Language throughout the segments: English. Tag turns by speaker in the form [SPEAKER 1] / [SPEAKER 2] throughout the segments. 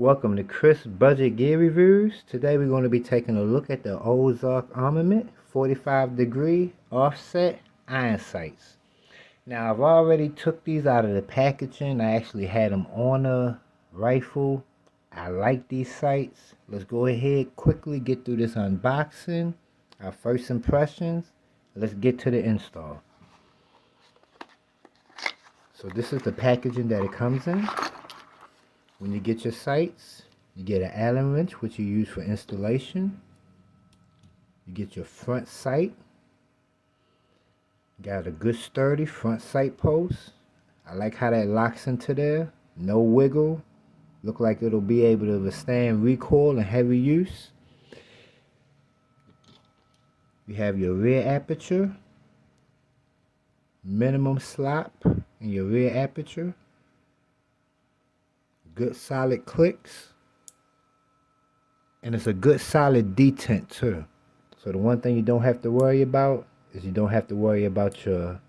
[SPEAKER 1] Welcome to Chris Budget Gear Reviews. Today we're going to be taking a look at the Ozark Armament 45-degree offset iron sights. Now I've already took these out of the packaging. I actually had them on a rifle. I like these sights. Let's go ahead quickly get through this unboxing. Our first impressions. Let's get to the install. So this is the packaging that it comes in. When you get your sights, you get an Allen wrench, which you use for installation. You get your front sight. Got a good sturdy front sight post. I like how that locks into there. No wiggle. Look like it'll be able to withstand recoil and heavy use. You have your rear aperture. Minimum slop in your rear aperture. Good solid clicks, and it's a good solid detent too. So the one thing you don't have to worry about is you don't have to worry about your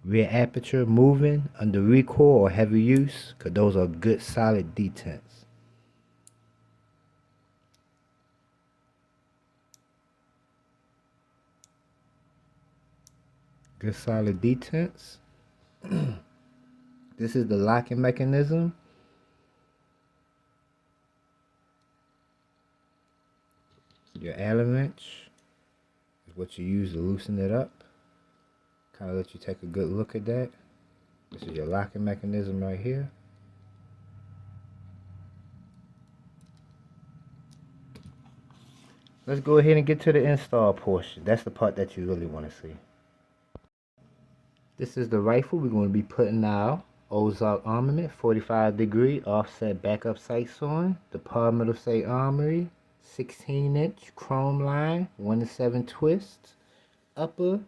[SPEAKER 1] rear aperture moving under recoil or heavy use, because those are good solid detents. Good solid detents. This is the locking mechanism. Your Allen wrench is what you use to loosen it up. Kind of let you take a good look at that. This is your locking mechanism right here. Let's go ahead and get to the install portion. That's the part that you really want to see. This is the rifle we're going to be putting our Ozark Armament 45-degree offset backup sights on. The perimeter say Armory. 16-inch chrome line, 1-7 twist, upper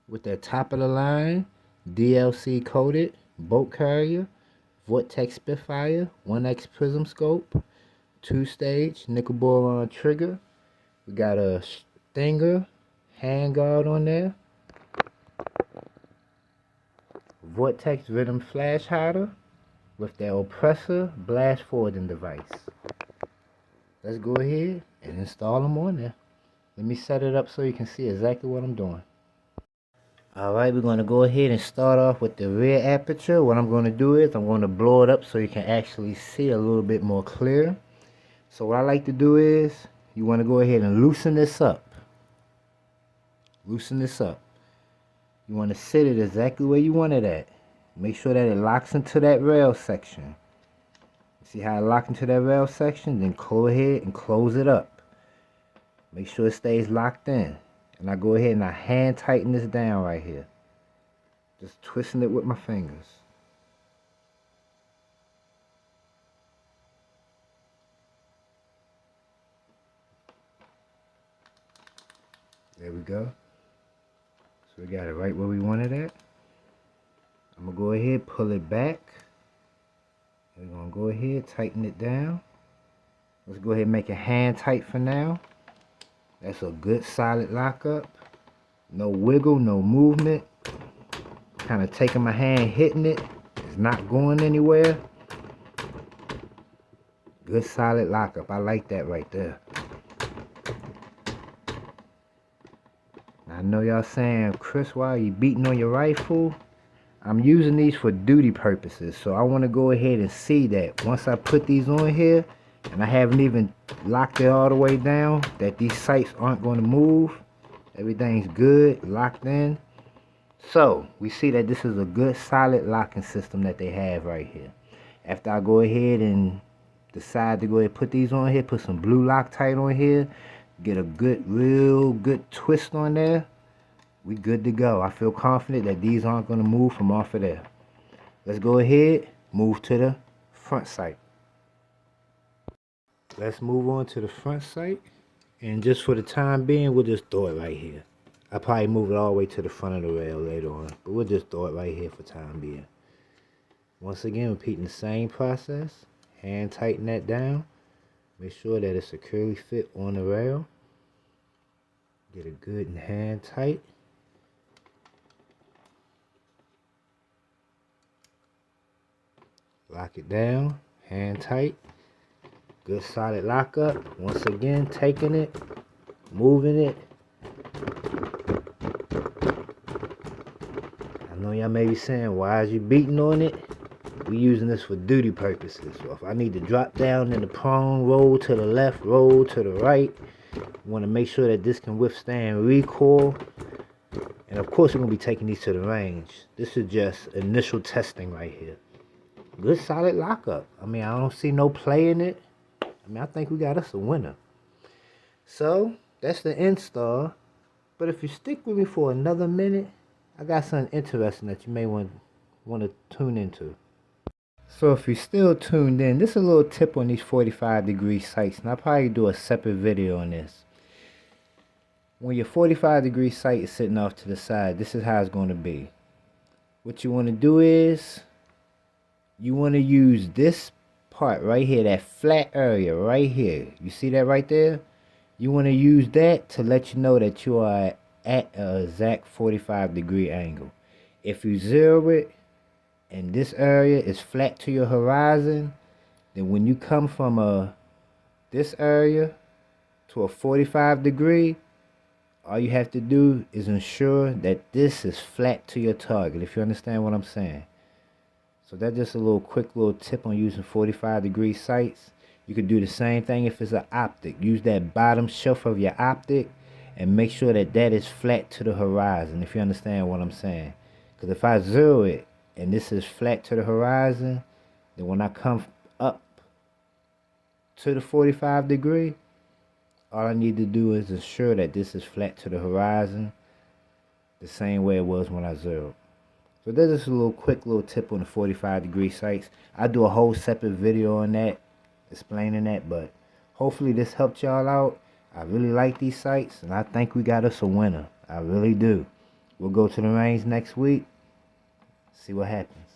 [SPEAKER 1] with the top of the line, DLC coated, bolt carrier, Vortex Spitfire, 1X prism scope, 2-stage nickel boron trigger. We got a Stinger handguard on there, Vortex Venom flash hider with the oppressor blast forwarding device. Let's go ahead and install them on there. Let me set it up so you can see exactly what I'm doing. Alright, we're going to go ahead and start off with the rear aperture. What I'm going to do is I'm going to blow it up so you can actually see a little bit more clear. So what I like to do is you want to go ahead and loosen this up. Loosen this up. You want to sit it exactly where you want it at. Make sure that it locks into that rail section. See how it locks into that rail section? Then go ahead and close it up. Make sure it stays locked in. And I go ahead and I hand tighten this down right here. Just twisting it with my fingers. There we go. So we got it right where we want it at. I'm going to go ahead, pull it back. We're going to go ahead, tighten it down. Let's go ahead and make it hand tight for now. That's a good solid lockup. No wiggle, no movement. Kind of taking my hand, hitting it. It's not going anywhere. Good solid lockup. I like that right there. Now, I know y'all saying, Chris, why are you beating on your rifle? I'm using these for duty purposes, so I want to go ahead and see that once I put these on here, and I haven't even locked it all the way down, that these sights aren't going to move. Everything's good, locked in. So, we see that this is a good solid locking system that they have right here. After I go ahead and decide to go ahead and put these on here, put some blue Loctite on here, get a good, real good twist on there, we good to go. I feel confident that these aren't going to move from off of there. Let's go ahead, move to the front sight. Let's move on to the front sight. And just for the time being, we'll just throw it right here. I'll probably move it all the way to the front of the rail later on. But we'll just throw it right here for time being. Once again, repeating the same process. Hand tighten that down. Make sure that it's securely fit on the rail. Get it good and hand tight. Lock it down, hand tight. Good solid lockup. Once again, taking it, moving it. I know y'all may be saying, why is you beating on it? We using this for duty purposes. So if I need to drop down in the prone, roll to the left, roll to the right, want to make sure that this can withstand recoil. And of course, we're going to be taking these to the range. This is just initial testing right here. Good solid lockup. I mean, I don't see no play in it. I mean, I think we got us a winner. So, that's the install. But if you stick with me for another minute, I got something interesting that you may want to tune into. So if you're still tuned in, this is a little tip on these 45-degree sights. And I'll probably do a separate video on this. When your 45-degree sight is sitting off to the side, this is how it's going to be. What you want to do is, you want to use this part right here, that flat area right here. You see that right there? You want to use that to let you know that you are at an exact 45-degree angle. If you zero it and this area is flat to your horizon, then when you come from this area to a 45-degree, all you have to do is ensure that this is flat to your target, if you understand what I'm saying. So that's just a quick little tip on using 45-degree sights. You could do the same thing if it's an optic. Use that bottom shelf of your optic and make sure that that is flat to the horizon, if you understand what I'm saying. Because if I zero it and this is flat to the horizon, then when I come up to the 45-degree, all I need to do is ensure that this is flat to the horizon the same way it was when I zeroed. So that's just a quick little tip on the 45-degree sights. I do a whole separate video on that, explaining that, but hopefully this helped y'all out. I really like these sights, and I think we got us a winner. I really do. We'll go to the range next week, see what happens.